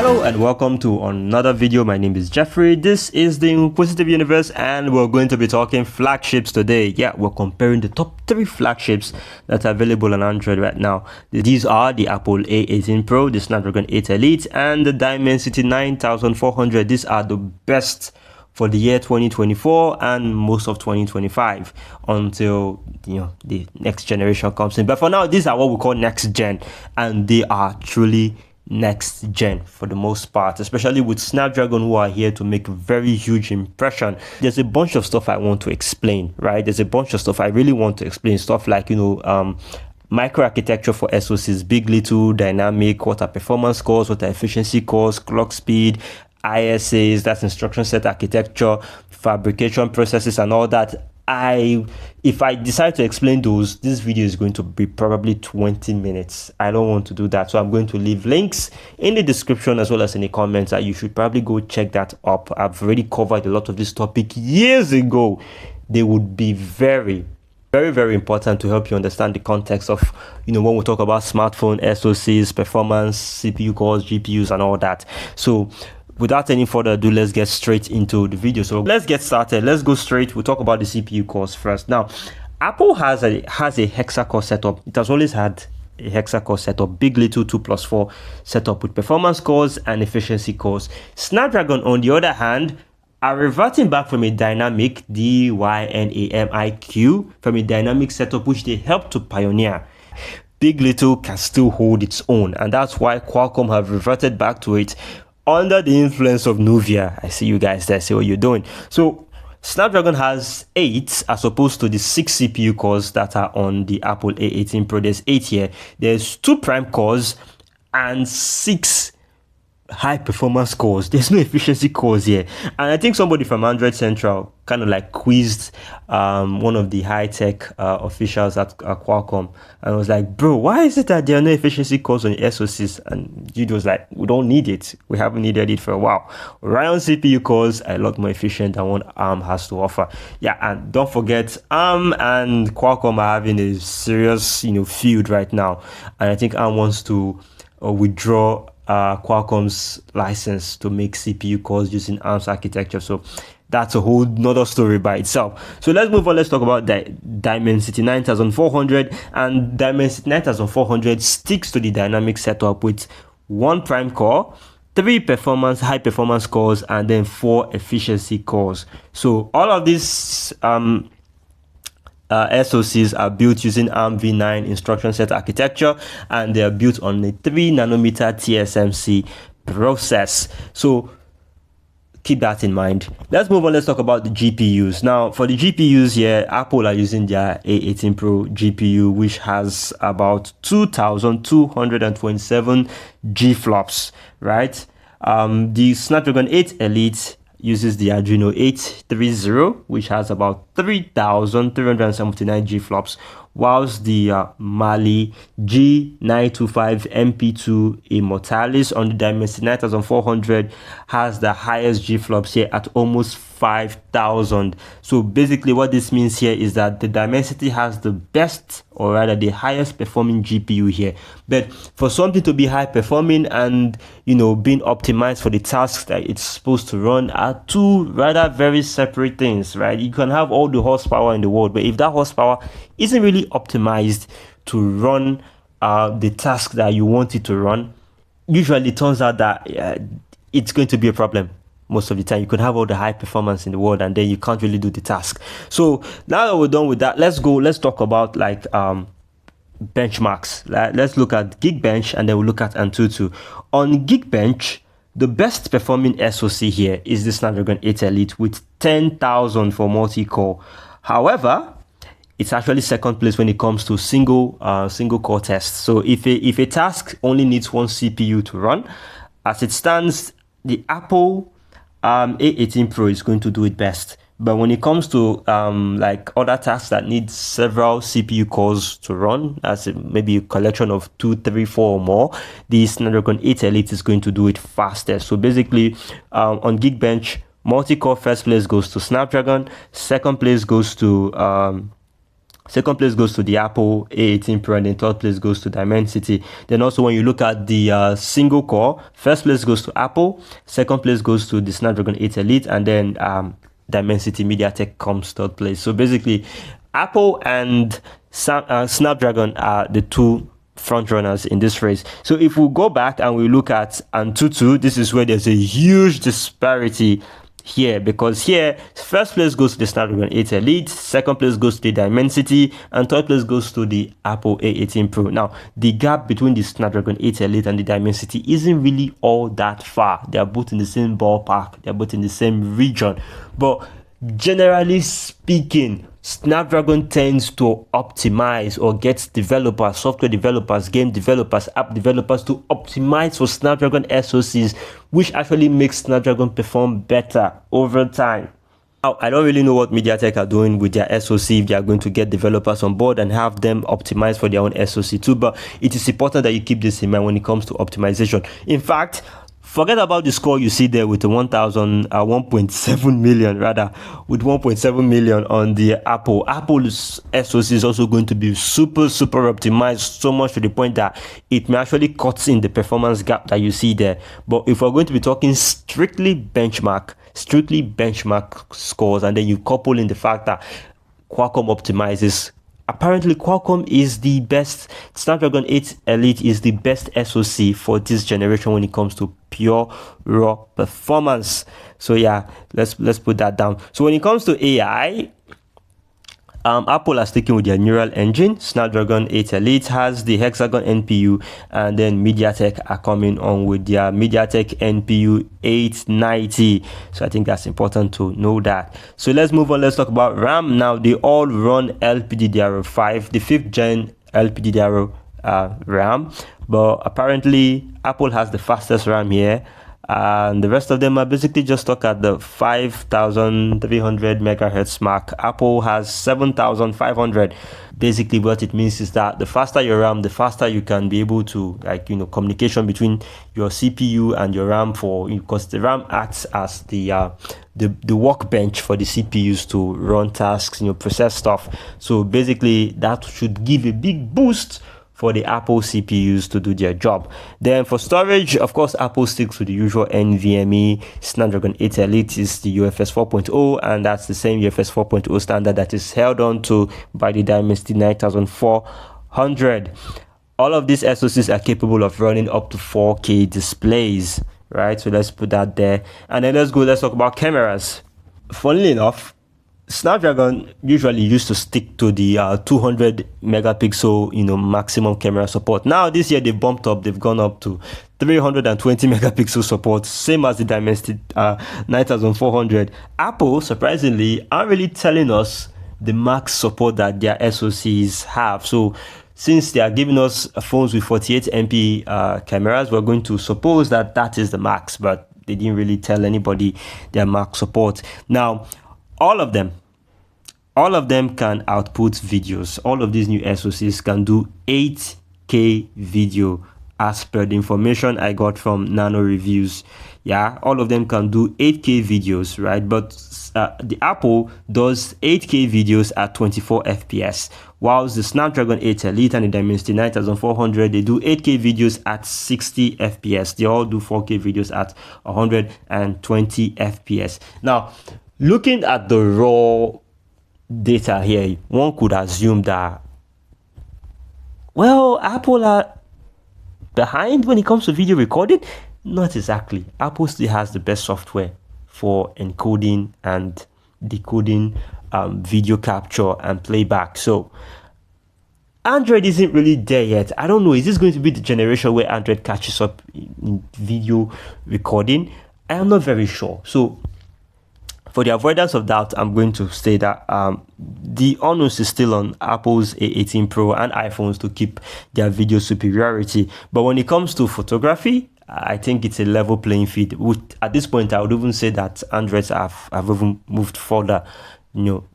Hello and welcome to another video. My name is Jeffrey. This is the Inquisitive Universe and we're going to be talking flagships today. Yeah, we're comparing the top 3 flagships that are available on Android right now. These are the Apple A18 Pro, the Snapdragon 8 Elite, and the Dimensity 9400. These are the best for the year 2024 and most of 2025 until the next generation comes in. But for now, these are what we call next gen, and they are truly next gen for the most part, especially with Snapdragon, who are here to make a very huge impression. There's a bunch of stuff I want to explain, right? There's a bunch of stuff I really want to explain, stuff like microarchitecture for SoCs, big, little, dynamic, what are performance cores, what are efficiency cores, clock speed, ISAs, that's instruction set architecture, fabrication processes, and all that. If I decide to explain those, this video is going to be probably 20 minutes. I don't want to do that, so I'm going to leave links in the description as well as in the comments that you should probably go check that up. I've already covered a lot of this topic years ago. They would be very important to help you understand the context of when we talk about smartphone SoCs, performance, CPU cores, GPUs, and all that. So without any further ado, let's get straight into the video. So let's get started. Let's go straight. We'll talk about the CPU cores first. Now, Apple has a hexa-core setup. It has always had a hexa-core setup, big, little, 2+4 setup with performance cores and efficiency cores. Snapdragon, on the other hand, are reverting back from a dynamic DYNAMIQ, from a dynamic setup which they helped to pioneer. Big, little can still hold its own, and that's why Qualcomm have reverted back to it under the influence of Nuvia. I see you guys there, see what you're doing. So Snapdragon has 8 as opposed to the 6 CPU cores that are on the Apple A18 Pro. There's 8 here. There's 2 prime cores and 6 high performance cores. There's no efficiency cores here. And I think somebody from Android Central kind of like quizzed one of the high-tech officials at Qualcomm and was like, bro, why is it that there are no efficiency cores on the SoCs? And dude was like, we don't need it. We haven't needed it for a while. Radeon CPU cores are a lot more efficient than what ARM has to offer. Yeah, and don't forget, ARM and Qualcomm are having a serious feud right now. And I think ARM wants to withdraw Qualcomm's license to make CPU cores using ARM's architecture. So that's a whole nother story by itself. So let's move on. Let's talk about the Dimensity 9400. And Dimensity 9400 sticks to the dynamic setup with 1 prime core, 3 high performance cores, and then 4 efficiency cores. So all of these SoCs are built using ARM v9 instruction set architecture, and they are built on a 3 nanometer TSMC process. So keep that in mind. Let's move on. Let's talk about the GPUs. Now, for the GPUs here, Apple are using their A18 Pro GPU, which has about 2,227 G-flops, right? The Snapdragon 8 Elite uses the Adreno 830, which has about 3,379 G-flops, whilst the Mali G925 MP2 Immortalis on the Dimensity 9400 has the highest G-flops here at almost 5,000. So basically what this means here is that the Dimensity has the best, or rather the highest performing GPU here. But for something to be high performing and being optimized for the tasks that it's supposed to run are 2 rather very separate things, right? You can have all the horsepower in the world, but if that horsepower isn't really optimized to run the task that you want it to run, usually it turns out that it's going to be a problem. Most of the time you could have all the high performance in the world and then you can't really do the task. So now that we're done with that, let's talk about like benchmarks. Let's look at Geekbench and then we'll look at Antutu. On Geekbench, the best performing SoC here is the Snapdragon 8 Elite with 10,000 for multi-core. However, it's actually second place when it comes to single core tests. So if a task only needs 1 CPU to run, as it stands, the Apple A18 Pro is going to do it best. But when it comes to like other tasks that need several CPU cores to run, as maybe a collection of 2, 3, 4 or more, the Snapdragon 8 Elite is going to do it faster. So basically, on Geekbench, multi-core first place goes to Snapdragon, second place goes to Second place goes to the Apple A18 Pro, and then third place goes to Dimensity. Then also when you look at the single core, first place goes to Apple, second place goes to the Snapdragon 8 Elite, and then Dimensity MediaTek comes third place. So basically, Apple and Snapdragon are the two front runners in this race. So if we go back and we look at Antutu, this is where there's a huge disparity here, because here first place goes to the Snapdragon 8 Elite, second place goes to the Dimensity, and third place goes to the Apple A18 Pro. Now the gap between the Snapdragon 8 Elite and the Dimensity isn't really all that far. They are both in the same ballpark, they are both in the same region, but generally speaking, Snapdragon tends to optimize or gets developers, software developers, game developers, app developers to optimize for Snapdragon SoCs, which actually makes Snapdragon perform better over time. Now, I don't really know what MediaTek are doing with their SoC, if they are going to get developers on board and have them optimize for their own SoC too, but it is important that you keep this in mind when it comes to optimization. In fact, forget about the score you see there with the 1.7 million rather, with 1.7 million on the Apple. Apple's SoC is also going to be super optimized, so much to the point that it may actually cut in the performance gap that you see there. But if we're going to be talking strictly benchmark scores, and then you couple in the fact that Qualcomm optimizes, apparently Qualcomm is the best. Snapdragon 8 Elite is the best SoC for this generation when it comes to pure raw performance. So yeah, let's put that down. So when it comes to AI, Apple are sticking with their neural engine. Snapdragon 8 Elite has the Hexagon NPU, and then MediaTek are coming on with their MediaTek NPU 890. So I think that's important to know that. So let's move on. Let's talk about RAM now. They all run LPDDR5, the 5th gen LPDDR RAM, but apparently Apple has the fastest RAM here, and the rest of them are basically just stuck at the 5,300 megahertz mark. Apple has 7,500. Basically what it means is that the faster your RAM, the faster you can be able to, like, communication between your CPU and your RAM, because the RAM acts as the workbench for the CPUs to run tasks, process stuff. So basically that should give a big boost for the Apple CPUs to do their job. Then for storage, of course, Apple sticks with the usual NVMe. Snapdragon 8 Elite is the UFS 4.0, and that's the same UFS 4.0 standard that is held on to by the Dimensity 9400. All of these SoCs are capable of running up to 4K displays, right? So let's put that there. And then let's talk about cameras. Funnily enough, Snapdragon usually used to stick to the 200 megapixel maximum camera support. Now this year they bumped up, they've gone up to 320 megapixel support, same as the Dimensity 9400. Apple surprisingly aren't really telling us the max support that their SoCs have. So since they are giving us phones with 48 MP cameras, we're going to suppose that is the max, but they didn't really tell anybody their max support. Now all of them can output videos. All of these new SoCs can do 8K video, as per the information I got from Nano Reviews. Yeah, all of them can do 8K videos, right? But the Apple does 8K videos at 24 FPS, whilst the Snapdragon 8 Elite and the Dimensity 9400, they do 8K videos at 60 FPS. They all do 4K videos at 120 FPS. Now, looking at the raw data here, one could assume that, well, Apple are behind when it comes to video recording. Not exactly. Apple still has the best software for encoding and decoding video capture and playback. So Android isn't really there yet. I don't know, is this going to be the generation where Android catches up in video recording? I am not very sure. So for the avoidance of doubt, I'm going to say that the onus is still on Apple's A18 Pro and iPhones to keep their video superiority. But when it comes to photography, I think it's a level playing field. At this point, I would even say that Androids have even moved further,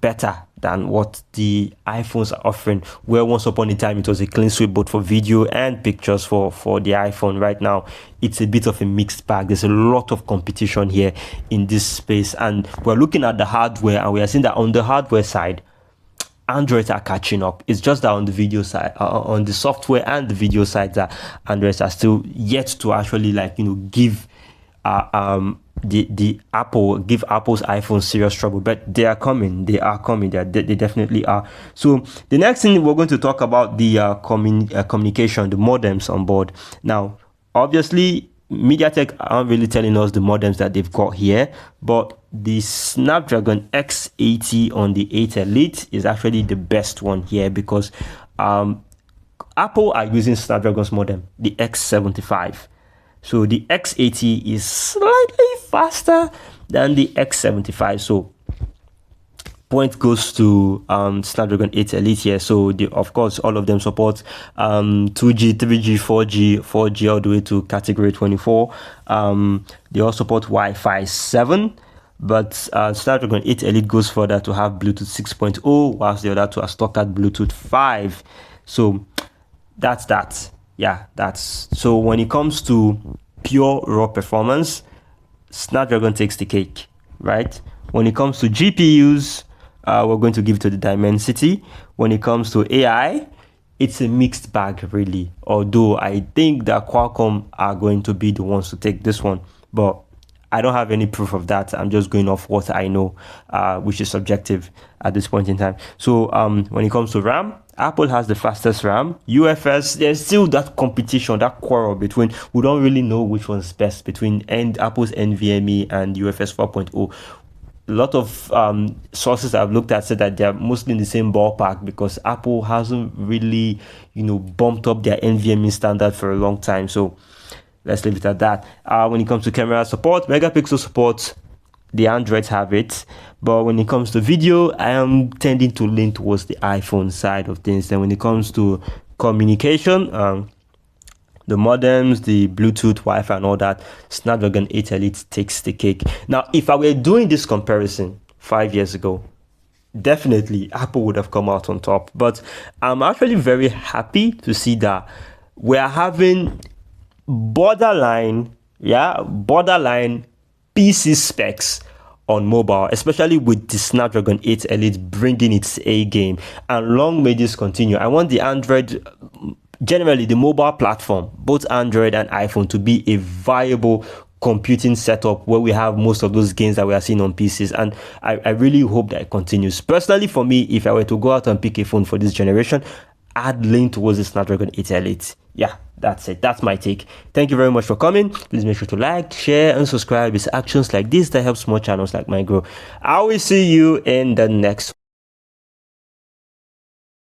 better than what the iPhones are offering, where once upon a time it was a clean sweep both for video and pictures for the iPhone. Right now, it's a bit of a mixed bag. There's a lot of competition here in this space, and we're looking at the hardware, and we are seeing that on the hardware side, Androids are catching up. It's just that on the video side, on the software and the video side, that Androids are still yet to actually give the Apple's iPhone serious trouble. But they are coming. They definitely are. So the next thing we're going to talk about, the communication, the modems on board. Now, obviously, MediaTek aren't really telling us the modems that they've got here, but the Snapdragon X80 on the 8 Elite is actually the best one here, because Apple are using Snapdragon's modem, the X75. So the X80 is slightly faster than the X75. So point goes to Snapdragon 8 Elite here. So of course, all of them support 2G, 3G, 4G all the way to category 24. They all support Wi-Fi 7, but Snapdragon 8 Elite goes further to have Bluetooth 6.0, whilst the other two are stuck at Bluetooth 5. So that's that. Yeah, so when it comes to pure raw performance, Snapdragon takes the cake, right? When it comes to GPUs, we're going to give it to the Dimensity. When it comes to AI, it's a mixed bag, really. Although I think that Qualcomm are going to be the ones to take this one, but I don't have any proof of that. I'm just going off what I know, which is subjective at this point in time. So when it comes to RAM, Apple has the fastest RAM. UFS, there's still that competition, that quarrel between, we don't really know which one's best between Apple's NVMe and UFS 4.0. A lot of sources I've looked at said that they're mostly in the same ballpark, because Apple hasn't really, bumped up their NVMe standard for a long time. So let's leave it at that. When it comes to camera support, megapixel support, the Androids have it. But when it comes to video, I am tending to lean towards the iPhone side of things. And when it comes to communication, the modems, the Bluetooth, Wi-Fi and all that, Snapdragon 8 Elite takes the cake. Now, if I were doing this comparison 5 years ago, definitely Apple would have come out on top. But I'm actually very happy to see that we're having borderline PC specs on mobile, especially with the Snapdragon 8 Elite bringing its A game. And long may this continue. I want the Android, generally the mobile platform, both Android and iPhone, to be a viable computing setup where we have most of those gains that we are seeing on PCs. And I really hope that it continues. Personally, for me, if I were to go out and pick a phone for this generation, I'd lean towards the Snapdragon 8 Elite. Yeah, that's it. That's my take. Thank you very much for coming. Please make sure to like, share, and subscribe. It's actions like this that help small channels like mine grow. I will see you in the next one.